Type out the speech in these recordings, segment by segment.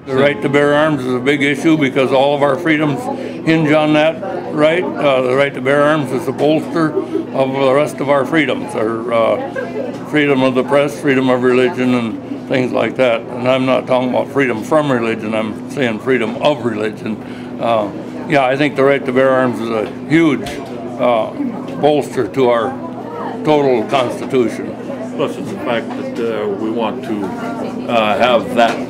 The right to bear arms is a big issue because all of our freedoms hinge on that right. The right to bear arms is a bolster of the rest of our freedoms, our freedom of the press, freedom of religion, and things like that. And I'm not talking about freedom from religion, I'm saying freedom of religion. Yeah, I think the right to bear arms is a huge bolster to our total Constitution. Plus, it's the fact that we want to have that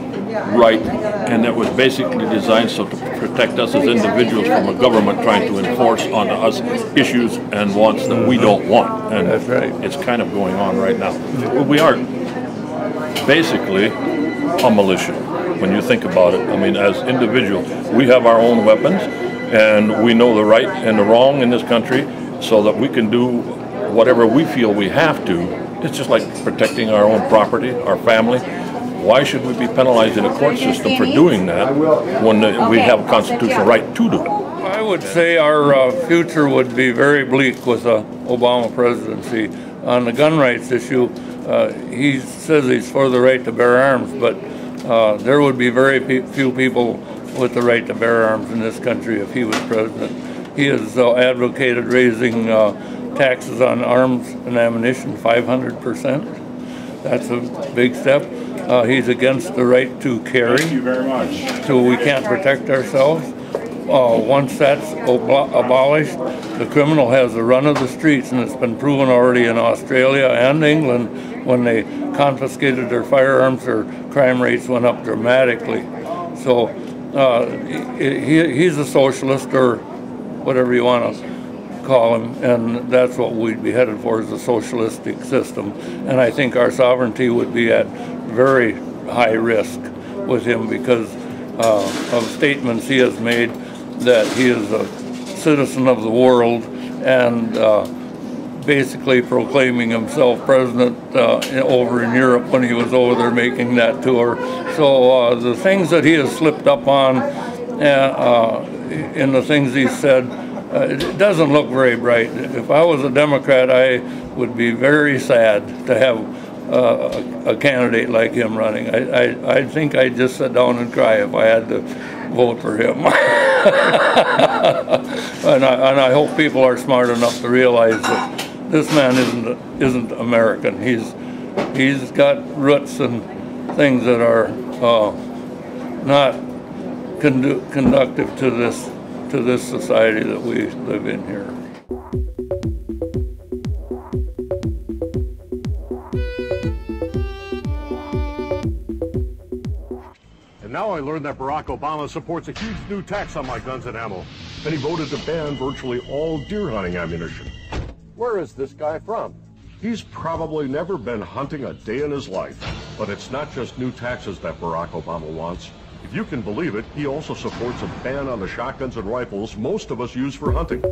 right, and it was basically designed so to protect us as individuals from a government trying to enforce on us issues and wants that we don't want. And that's right. It's kind of going on right now. We are basically a militia when you think about it. I mean, as individuals, we have our own weapons, and we know the right and the wrong in this country, so that we can do whatever we feel we have to. It's just like protecting our own property, our family. Why should we be penalized in a court system for doing that when we have a constitutional right to do it? I would say our future would be very bleak with the Obama presidency. On the gun rights issue, he says he's for the right to bear arms, but there would be very few people with the right to bear arms in this country if he was president. He has advocated raising taxes on arms and ammunition 500%. That's a big step. He's against the right to carry. Thank you very much. So we can't protect ourselves. Once that's abolished, the criminal has the run of the streets, and it's been proven already in Australia and England when they confiscated their firearms, their crime rates went up dramatically. So he's a socialist, or whatever you want to call him, and that's what we'd be headed for, is a socialistic system. And I think our sovereignty would be at very high risk with him because of statements he has made that he is a citizen of the world, and basically proclaiming himself president over in Europe when he was over there making that tour. So the things that he has slipped up on in the things he said, it doesn't look very bright. If I was a Democrat, I would be very sad to have a candidate like him running. I think I'd just sit down and cry if I had to vote for him. and I hope people are smart enough to realize that this man isn't American. He's got roots and things that are not conductive to this society that we live in here. And now I learned that Barack Obama supports a huge new tax on my guns and ammo, and he voted to ban virtually all deer hunting ammunition. Where is this guy from? He's probably never been hunting a day in his life. But it's not just new taxes that Barack Obama wants. If you can believe it, he also supports a ban on the shotguns and rifles most of us use for hunting.